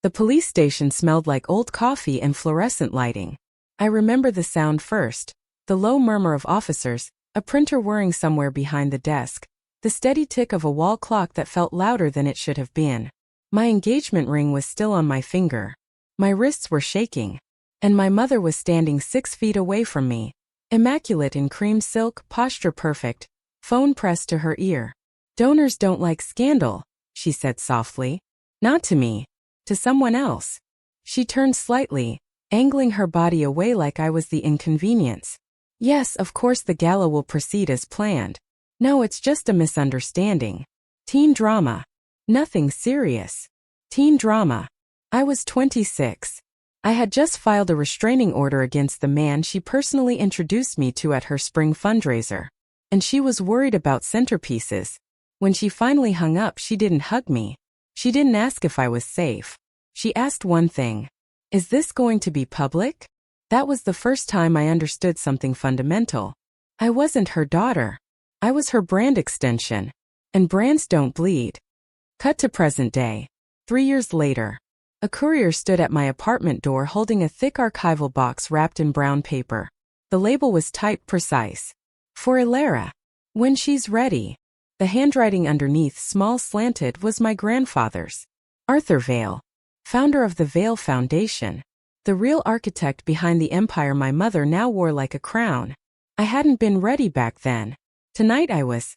The police station smelled like old coffee and fluorescent lighting. I remember the sound first, the low murmur of officers, a printer whirring somewhere behind the desk, the steady tick of a wall clock that felt louder than it should have been. My engagement ring was still on my finger. My wrists were shaking. And my mother was standing 6 feet away from me, immaculate in cream silk, posture perfect, phone pressed to her ear. "Donors don't like scandal," she said softly. "Not to me. To someone else." She turned slightly, angling her body away like I was the inconvenience. "Yes, of course the gala will proceed as planned. No, it's just a misunderstanding. Teen drama. Nothing serious. Teen drama." I was 26. I had just filed a restraining order against the man she personally introduced me to at her spring fundraiser. And she was worried about centerpieces. When she finally hung up, she didn't hug me. She didn't ask if I was safe. She asked one thing. "Is this going to be public?" That was the first time I understood something fundamental. I wasn't her daughter. I was her brand extension. And brands don't bleed. Cut to present day. 3 years later. A courier stood at my apartment door holding a thick archival box wrapped in brown paper. The label was typed precise. "For Ilara. When she's ready." The handwriting underneath, small slanted, was my grandfather's. Arthur Vail. Founder of the Vail Foundation. The real architect behind the empire my mother now wore like a crown. I hadn't been ready back then. Tonight I was.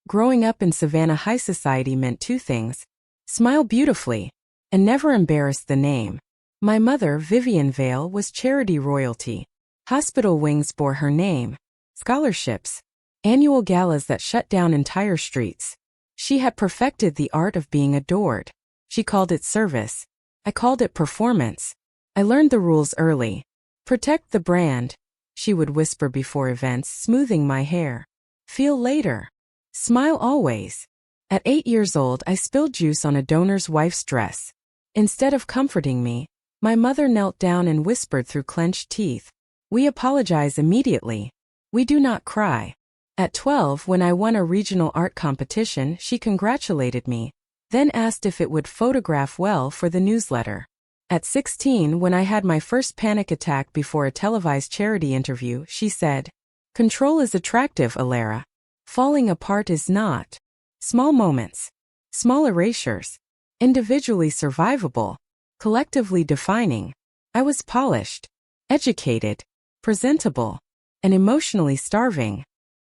Growing up in Savannah high society meant two things. Smile beautifully. And never embarrass the name. My mother, Vivian Vail, was charity royalty. Hospital wings bore her name. Scholarships. Annual galas that shut down entire streets. She had perfected the art of being adored. She called it service. I called it performance. I learned the rules early. "Protect the brand," she would whisper before events, smoothing my hair. "Feel later. Smile always." At 8 years old, I spilled juice on a donor's wife's dress. Instead of comforting me, my mother knelt down and whispered through clenched teeth, "We apologize immediately. We do not cry." At 12, when I won a regional art competition, she congratulated me, then asked if it would photograph well for the newsletter. At 16, when I had my first panic attack before a televised charity interview, she said, "Control is attractive, Ilara. Falling apart is not. Small moments. Small erasures. Individually survivable. Collectively defining." I was polished, educated, presentable, and emotionally starving.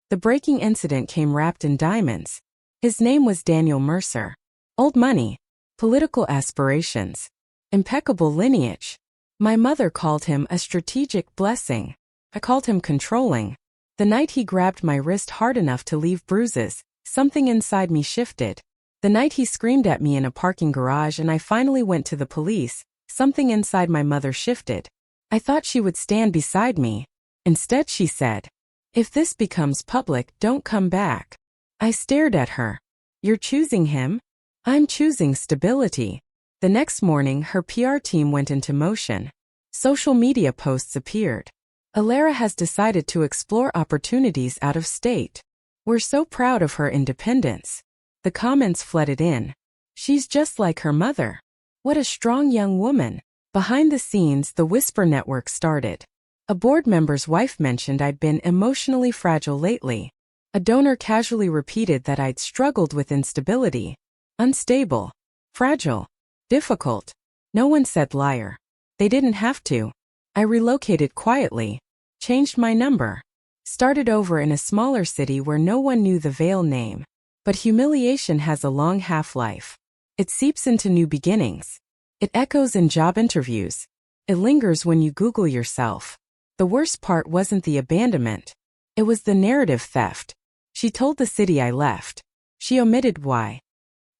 The breaking incident came wrapped in diamonds. His name was Daniel Mercer. Old money. Political aspirations. Impeccable lineage. My mother called him a strategic blessing. I called him controlling. The night he grabbed my wrist hard enough to leave bruises, something inside me shifted. The night he screamed at me in a parking garage and I finally went to the police, something inside my mother shifted. I thought she would stand beside me. Instead she said, "If this becomes public, don't come back." I stared at her. "You're choosing him?" "I'm choosing stability." The next morning, her PR team went into motion. Social media posts appeared. "Ilara has decided to explore opportunities out of state. We're so proud of her independence." The comments flooded in. "She's just like her mother. What a strong young woman." Behind the scenes, the Whisper Network started. A board member's wife mentioned I'd been emotionally fragile lately. A donor casually repeated that I'd struggled with instability. Unstable. Fragile. Difficult. No one said liar. They didn't have to. I relocated quietly. Changed my number. Started over in a smaller city where no one knew the Vail name. But humiliation has a long half-life. It seeps into new beginnings. It echoes in job interviews. It lingers when you Google yourself. The worst part wasn't the abandonment. It was the narrative theft. She told the city I left. She omitted why.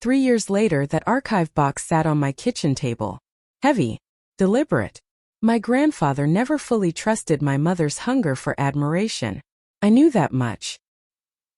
3 years later, that archive box sat on my kitchen table. Heavy. Deliberate. My grandfather never fully trusted my mother's hunger for admiration. I knew that much.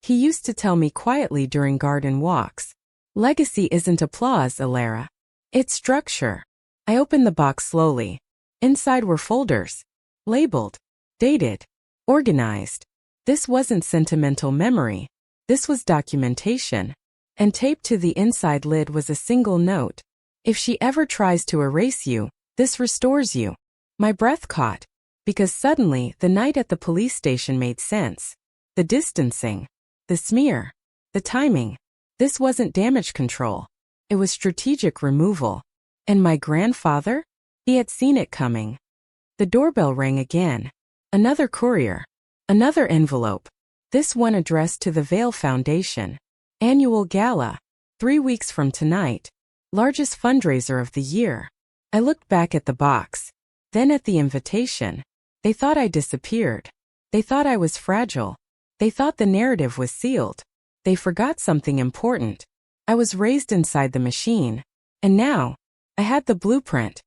He used to tell me quietly during garden walks, "Legacy isn't applause, Ilara. It's structure." I opened the box slowly. Inside were folders. Labeled. Dated. Organized. This wasn't sentimental memory. This was documentation. And taped to the inside lid was a single note. If she ever tries to erase you, this restores you. My breath caught, because suddenly the night at the police station made sense. The distancing, the smear, the timing. This wasn't damage control. It was strategic removal. And my grandfather? He had seen it coming. The doorbell rang again. Another courier. Another envelope. This one addressed to the Vail Foundation. Annual Gala. 3 weeks from tonight. Largest fundraiser of the year. I looked back at the box. Then at the invitation. They thought I disappeared. They thought I was fragile. They thought the narrative was sealed. They forgot something important. I was raised inside the machine. And now, I had the blueprint.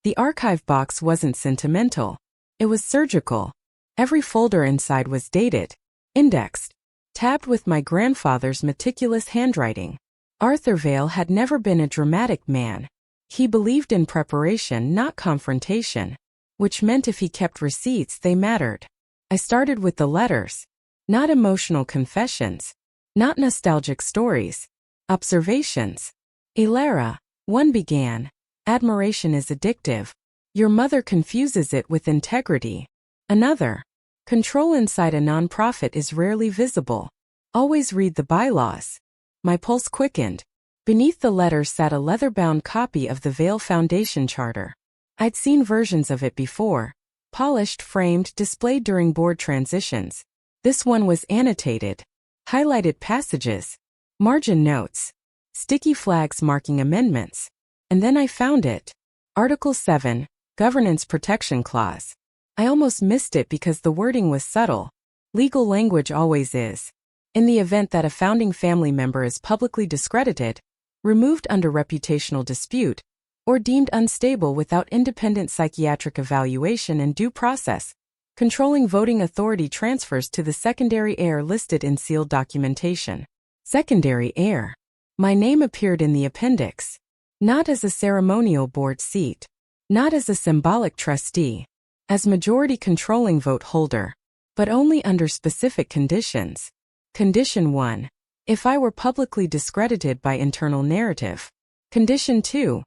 The archive box wasn't sentimental. It was surgical. Every folder inside was dated, indexed, tabbed with my grandfather's meticulous handwriting. Arthur Vail had never been a dramatic man. He believed in preparation, not confrontation, which meant if he kept receipts, they mattered. I started with the letters, not emotional confessions, not nostalgic stories, observations. Elara, one began, admiration is addictive. Your mother confuses it with integrity. Another, control inside a nonprofit is rarely visible. Always read the bylaws. My pulse quickened. Beneath the letters sat a leather-bound copy of the Vail Foundation Charter. I'd seen versions of it before, polished, framed, displayed during board transitions. This one was annotated, highlighted passages, margin notes, sticky flags marking amendments. And then I found it. Article 7, Governance Protection Clause. I almost missed it because the wording was subtle. Legal language always is. In the event that a founding family member is publicly discredited, removed under reputational dispute, or deemed unstable without independent psychiatric evaluation and due process, controlling voting authority transfers to the secondary heir listed in sealed documentation. Secondary heir. My name appeared in the appendix. Not as a ceremonial board seat. Not as a symbolic trustee. As majority controlling vote holder. But only under specific conditions. Condition 1. If I were publicly discredited by internal narrative. Condition 2.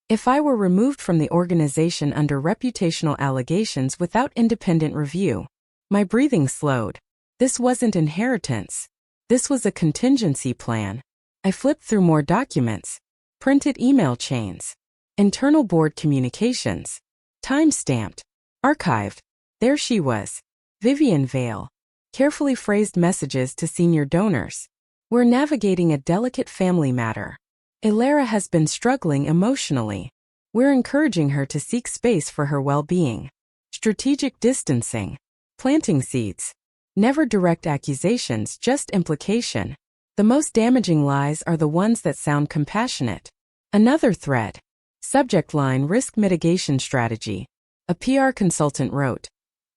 If I were removed from the organization under reputational allegations without independent review. My breathing slowed. This wasn't inheritance. This was a contingency plan. I flipped through more documents. Printed email chains. Internal board communications. Time-stamped. Archived. There she was. Vivian Vail. Carefully phrased messages to senior donors. We're navigating a delicate family matter. Elara has been struggling emotionally. We're encouraging her to seek space for her well-being. Strategic distancing. Planting seeds. Never direct accusations, just implication. The most damaging lies are the ones that sound compassionate. Another thread. Subject line: risk mitigation strategy. A PR consultant wrote,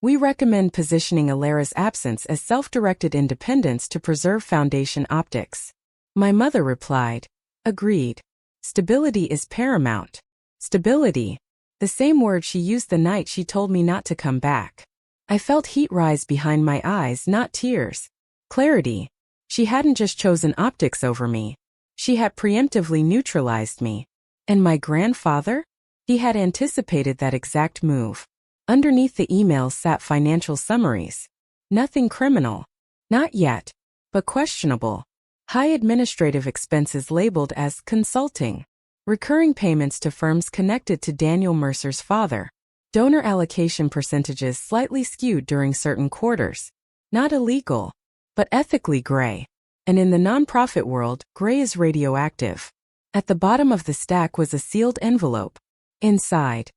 "We recommend positioning Elara's absence as self-directed independence to preserve foundation optics." My mother replied, "Agreed. Stability is paramount." Stability. The same word she used the night she told me not to come back. I felt heat rise behind my eyes, not tears. Clarity. She hadn't just chosen optics over me. She had preemptively neutralized me. And my grandfather? He had anticipated that exact move. Underneath the emails sat financial summaries. Nothing criminal. Not yet. But questionable. High administrative expenses labeled as consulting. Recurring payments to firms connected to Daniel Mercer's father. Donor allocation percentages slightly skewed during certain quarters. Not illegal, but ethically gray. And in the nonprofit world, gray is radioactive. At the bottom of the stack was a sealed envelope. Inside,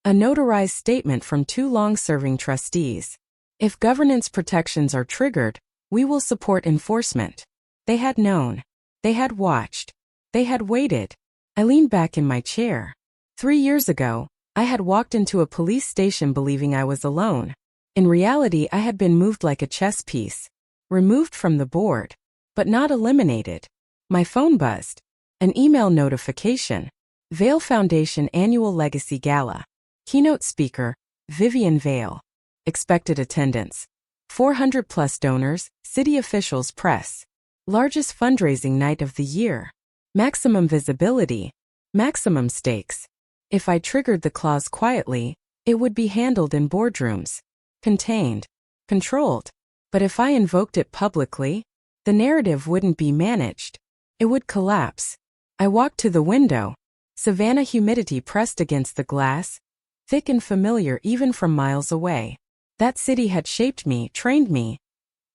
a notarized statement from 2 long-serving trustees. If governance protections are triggered, we will support enforcement. They had known. They had watched. They had waited. I leaned back in my chair. 3 years ago, I had walked into a police station believing I was alone. In reality, I had been moved like a chess piece. Removed from the board, but not eliminated. My phone buzzed. An email notification. Vail Foundation Annual Legacy Gala. Keynote speaker, Vivian Vail. Expected attendance. 400+ donors, city officials, press. Largest fundraising night of the year. Maximum visibility. Maximum stakes. If I triggered the clause quietly, it would be handled in boardrooms. Contained. Controlled. But if I invoked it publicly, the narrative wouldn't be managed. It would collapse. I walked to the window. Savannah humidity pressed against the glass, thick and familiar even from miles away. That city had shaped me, trained me,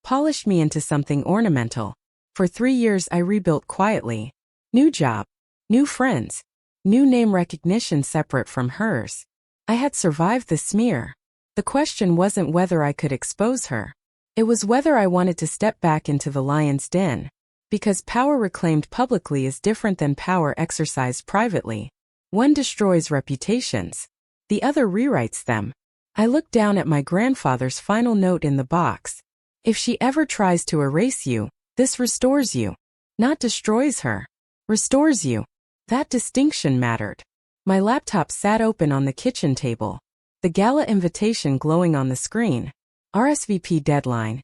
polished me into something ornamental. For 3 years I rebuilt quietly. New job. New friends. New name recognition separate from hers. I had survived the smear. The question wasn't whether I could expose her. It was whether I wanted to step back into the lion's den. Because power reclaimed publicly is different than power exercised privately. One destroys reputations. The other rewrites them. I looked down at my grandfather's final note in the box. If she ever tries to erase you, this restores you. Not destroys her. Restores you. That distinction mattered. My laptop sat open on the kitchen table. The gala invitation glowing on the screen. RSVP deadline.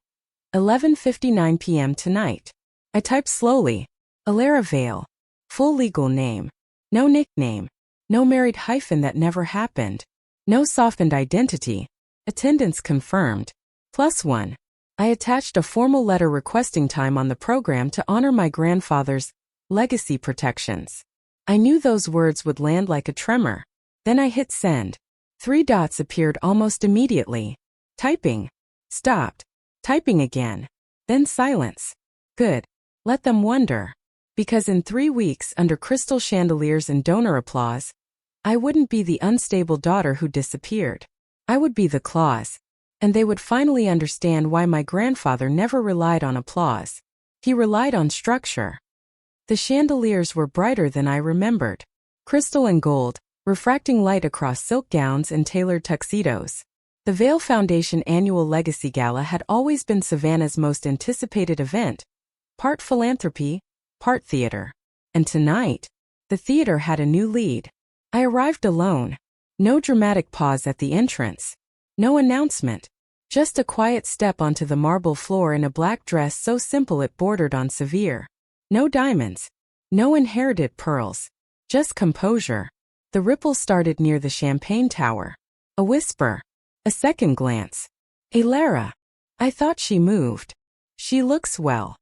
11:59 p.m. tonight. I typed slowly. Alara Vale. Full legal name. No nickname. No married hyphen that never happened. No softened identity. Attendance confirmed. +1. I attached a formal letter requesting time on the program to honor my grandfather's legacy protections. I knew those words would land like a tremor. Then I hit send. 3 dots appeared almost immediately. Typing. Stopped. Typing again. Then silence. Good. Let them wonder. Because in 3 weeks, under crystal chandeliers and donor applause, I wouldn't be the unstable daughter who disappeared. I would be the clause. And they would finally understand why my grandfather never relied on applause. He relied on structure. The chandeliers were brighter than I remembered. Crystal and gold, refracting light across silk gowns and tailored tuxedos. The Vail Foundation annual Legacy Gala had always been Savannah's most anticipated event. Part philanthropy, part theater. And tonight, the theater had a new lead. I arrived alone. No dramatic pause at the entrance. No announcement. Just a quiet step onto the marble floor in a black dress so simple it bordered on severe. No diamonds. No inherited pearls. Just composure. The ripple started near the champagne tower. A whisper. A second glance. Alara. I thought she moved. She looks well.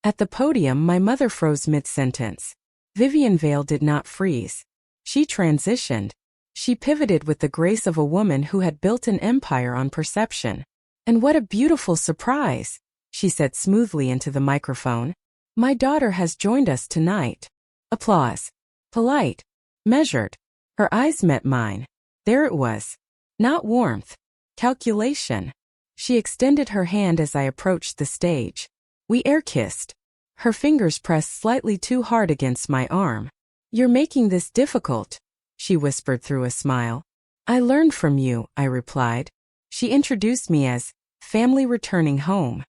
At the podium my mother froze mid-sentence. Vivian Vale did not freeze. She transitioned. She pivoted with the grace of a woman who had built an empire on perception. And what a beautiful surprise, she said smoothly into the microphone. My daughter has joined us tonight. Applause. Polite. Measured. Her eyes met mine. There it was. Not warmth. Calculation. She extended her hand as I approached the stage. We air-kissed. Her fingers pressed slightly too hard against my arm. You're making this difficult, she whispered through a smile. I learned from you, I replied. She introduced me as family returning home.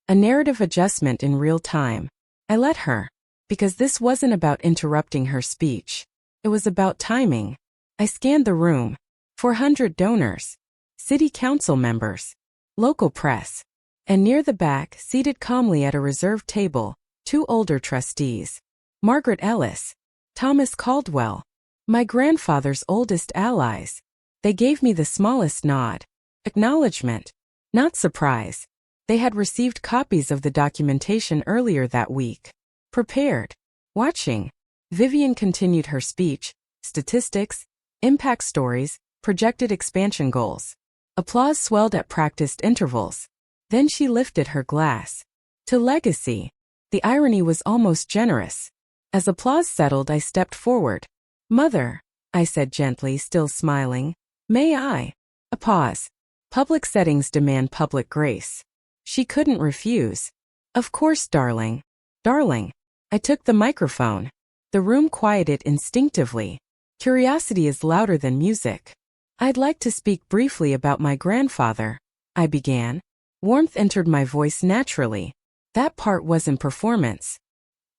A narrative adjustment in real time. I let her. Because this wasn't about interrupting her speech. It was about timing. I scanned the room. 400 donors. City council members. Local press. And near the back, seated calmly at a reserved table, 2 older trustees. Margaret Ellis. Thomas Caldwell. My grandfather's oldest allies. They gave me the smallest nod. Acknowledgement. Not surprise. They had received copies of the documentation earlier that week. Prepared. Watching. Vivian continued her speech. Statistics. Impact stories. Projected expansion goals. Applause swelled at practiced intervals. Then she lifted her glass. To legacy. The irony was almost generous. As applause settled, I stepped forward. Mother, I said gently, still smiling. May I? A pause. Public settings demand public grace. She couldn't refuse. Of course, darling. Darling. I took the microphone. The room quieted instinctively. Curiosity is louder than music. I'd like to speak briefly about my grandfather, I began. Warmth entered my voice naturally. That part wasn't performance.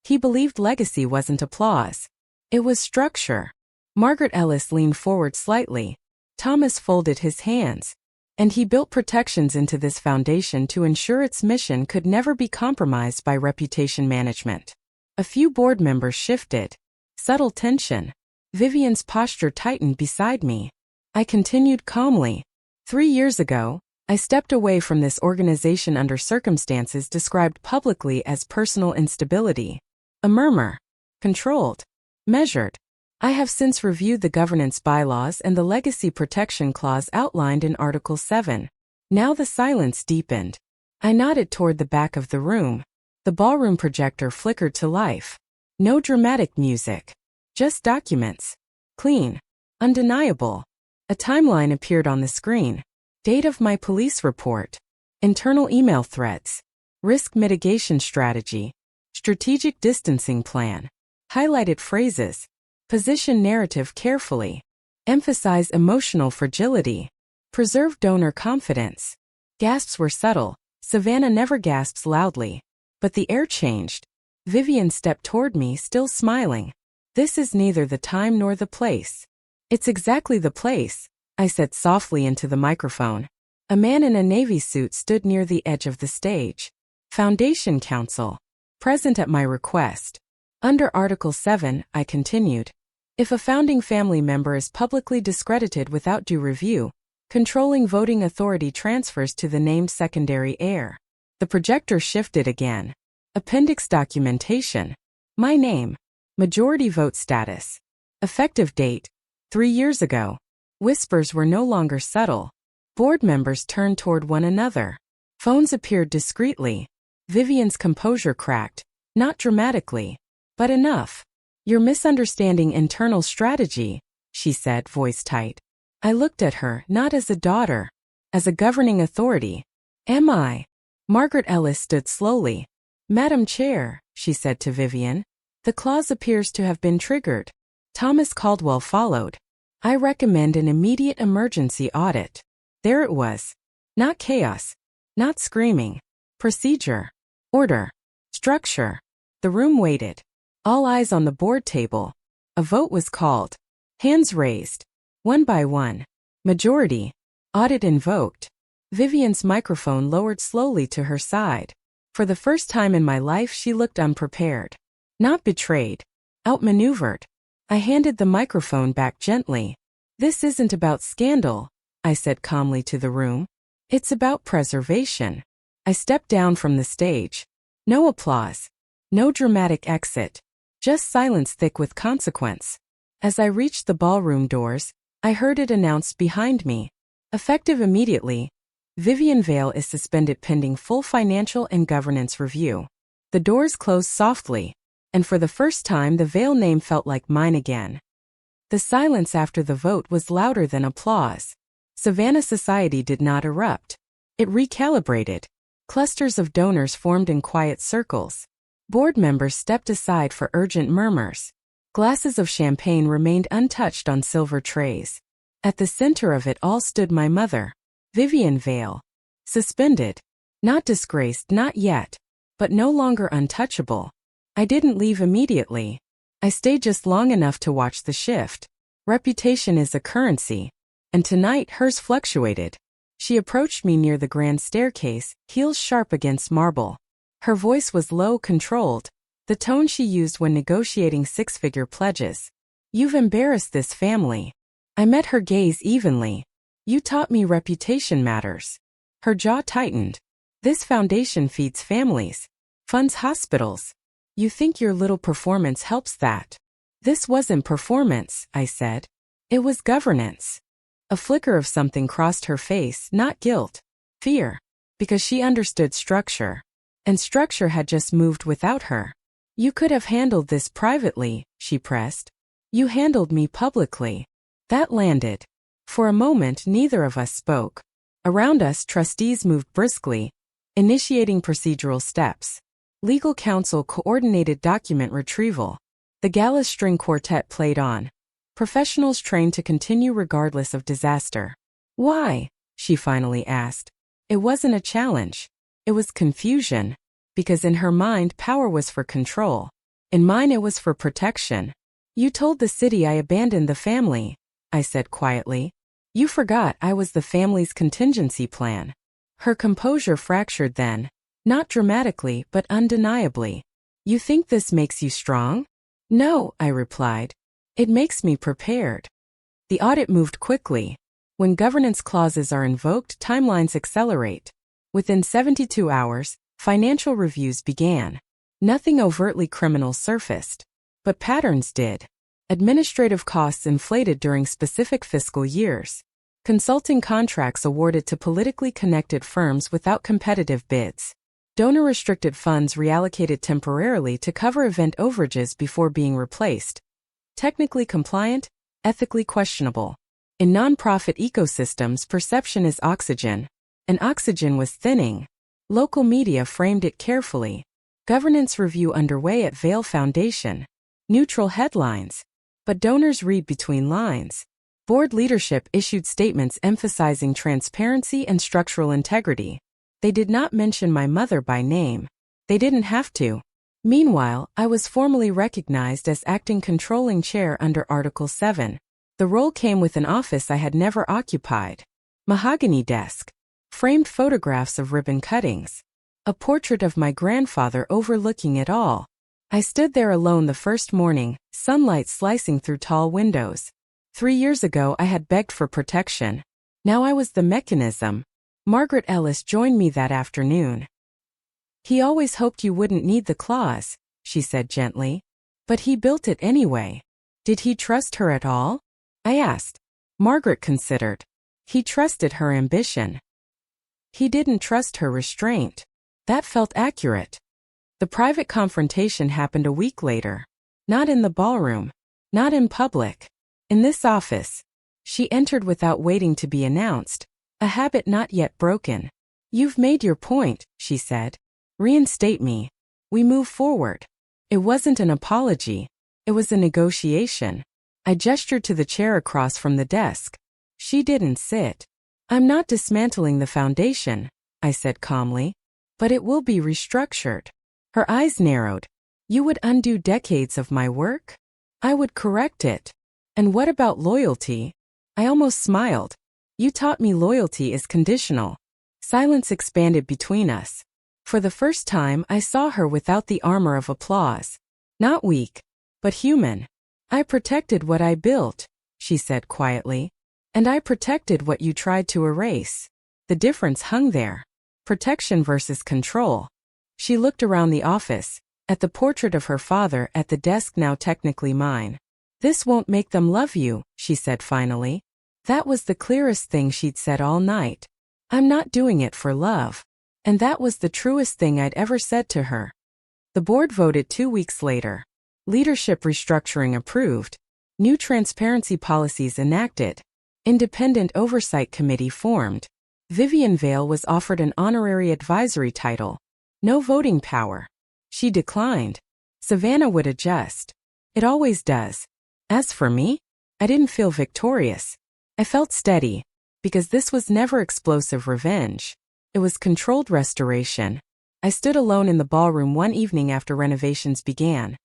He believed legacy wasn't applause. It was structure. Margaret Ellis leaned forward slightly. Thomas folded his hands. And he built protections into this foundation to ensure its mission could never be compromised by reputation management. A few board members shifted. Subtle tension. Vivian's posture tightened beside me. I continued calmly. 3 years ago, I stepped away from this organization under circumstances described publicly as personal instability. A murmur. Controlled. Measured. I have since reviewed the governance bylaws and the legacy protection clause outlined in Article 7. Now the silence deepened. I nodded toward the back of the room. The ballroom projector flickered to life. No dramatic music. Just documents. Clean. Undeniable. A timeline appeared on the screen. Date of my police report. Internal email threads. Risk mitigation strategy. Strategic distancing plan. Highlighted phrases. Position narrative carefully. Emphasize emotional fragility. Preserve donor confidence. Gasps were subtle. Savannah never gasps loudly. But the air changed. Vivian stepped toward me, still smiling. This is neither the time nor the place. It's exactly the place, I said softly into the microphone. A man in a navy suit stood near the edge of the stage. Foundation Counsel. Present at my request. Under Article 7, I continued. If a founding family member is publicly discredited without due review, controlling voting authority transfers to the named secondary heir. The projector shifted again. Appendix documentation. My name. Majority vote status. Effective date. 3 years ago. Whispers were no longer subtle. Board members turned toward one another. Phones appeared discreetly. Vivian's composure cracked. Not dramatically. But enough. You're misunderstanding internal strategy, she said, voice tight. I looked at her, not as a daughter. As a governing authority. Am I? Margaret Ellis stood slowly. Madam Chair, she said to Vivian. The clause appears to have been triggered. Thomas Caldwell followed. I recommend an immediate emergency audit. There it was. Not chaos. Not screaming. Procedure. Order. Structure. The room waited. All eyes on the board table. A vote was called. Hands raised. One by one. Majority. Audit invoked. Vivian's microphone lowered slowly to her side. For the first time in my life she looked unprepared. Not betrayed. Outmaneuvered. I handed the microphone back gently. This isn't about scandal, I said calmly to the room. It's about preservation. I stepped down from the stage. No applause. No dramatic exit. Just silence thick with consequence. As I reached the ballroom doors, I heard it announced behind me. Effective immediately, Vivian Vale is suspended pending full financial and governance review. The doors closed softly, and for the first time the Vale name felt like mine again. The silence after the vote was louder than applause. Savannah society did not erupt. It recalibrated. Clusters of donors formed in quiet circles. Board members stepped aside for urgent murmurs. Glasses of champagne remained untouched on silver trays. At the center of it all stood my mother, Vivian Vale. Suspended. Not disgraced, not yet. But no longer untouchable. I didn't leave immediately. I stayed just long enough to watch the shift. Reputation is a currency. And tonight hers fluctuated. She approached me near the grand staircase, heels sharp against marble. Her voice was low, controlled, the tone she used when negotiating six-figure pledges. You've embarrassed this family. I met her gaze evenly. You taught me reputation matters. Her jaw tightened. This foundation feeds families. Funds hospitals. You think your little performance helps that? This wasn't performance, I said. It was governance. A flicker of something crossed her face, not guilt. Fear. Because she understood structure. And structure had just moved without her. You could have handled this privately, she pressed. You handled me publicly. That landed. For a moment neither of us spoke. Around us trustees moved briskly, initiating procedural steps. Legal counsel coordinated document retrieval. The gala string quartet played on. Professionals trained to continue regardless of disaster. Why? She finally asked. It wasn't a challenge. It was confusion. Because in her mind power was for control. In mine it was for protection. You told the city I abandoned the family, I said quietly. You forgot I was the family's contingency plan. Her composure fractured then. Not dramatically, but undeniably. You think this makes you strong? No, I replied. It makes me prepared. The audit moved quickly. When governance clauses are invoked, timelines accelerate. Within 72 hours, financial reviews began. Nothing overtly criminal surfaced, but patterns did. Administrative costs inflated during specific fiscal years. Consulting contracts awarded to politically connected firms without competitive bids. Donor-restricted funds reallocated temporarily to cover event overages before being replaced. Technically compliant, ethically questionable. In nonprofit ecosystems, perception is oxygen, and oxygen was thinning. Local media framed it carefully. Governance review underway at Vail Foundation. Neutral headlines. But donors read between lines. Board leadership issued statements emphasizing transparency and structural integrity. They did not mention my mother by name. They didn't have to. Meanwhile, I was formally recognized as acting controlling chair under Article 7. The role came with an office I had never occupied. Mahogany desk. Framed photographs of ribbon cuttings. A portrait of my grandfather overlooking it all. I stood there alone the first morning, sunlight slicing through tall windows. 3 years ago I had begged for protection. Now I was the mechanism. Margaret Ellis joined me that afternoon. He always hoped you wouldn't need the clause, she said gently. But he built it anyway. Did he trust her at all? I asked. Margaret considered. He trusted her ambition. He didn't trust her restraint. That felt accurate. The private confrontation happened a week later. Not in the ballroom. Not in public. In this office. She entered without waiting to be announced, a habit not yet broken. You've made your point, she said. Reinstate me. We move forward. It wasn't an apology. It was a negotiation. I gestured to the chair across from the desk. She didn't sit. I'm not dismantling the foundation, I said calmly. But it will be restructured. Her eyes narrowed. You would undo decades of my work? I would correct it. And what about loyalty? I almost smiled. You taught me loyalty is conditional. Silence expanded between us. For the first time, I saw her without the armor of applause. Not weak, but human. I protected what I built, she said quietly. And I protected what you tried to erase. The difference hung there. Protection versus control. She looked around the office, at the portrait of her father at the desk now technically mine. This won't make them love you, she said finally. That was the clearest thing she'd said all night. I'm not doing it for love. And that was the truest thing I'd ever said to her. The board voted 2 weeks later. Leadership restructuring approved. New transparency policies enacted. Independent oversight committee formed. Vivian Vale was offered an honorary advisory title. No voting power. She declined. Savannah would adjust. It always does. As for me, I didn't feel victorious. I felt steady, because this was never explosive revenge. It was controlled restoration. I stood alone in the ballroom one evening after renovations began.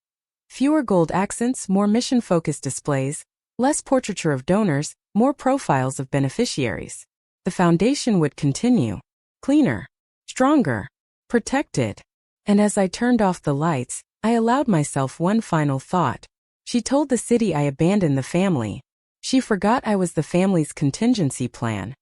Fewer gold accents, more mission-focused displays, less portraiture of donors, more profiles of beneficiaries. The foundation would continue. Cleaner. Stronger. Protected. And as I turned off the lights, I allowed myself one final thought. She told the city I abandoned the family. She forgot I was the family's contingency plan.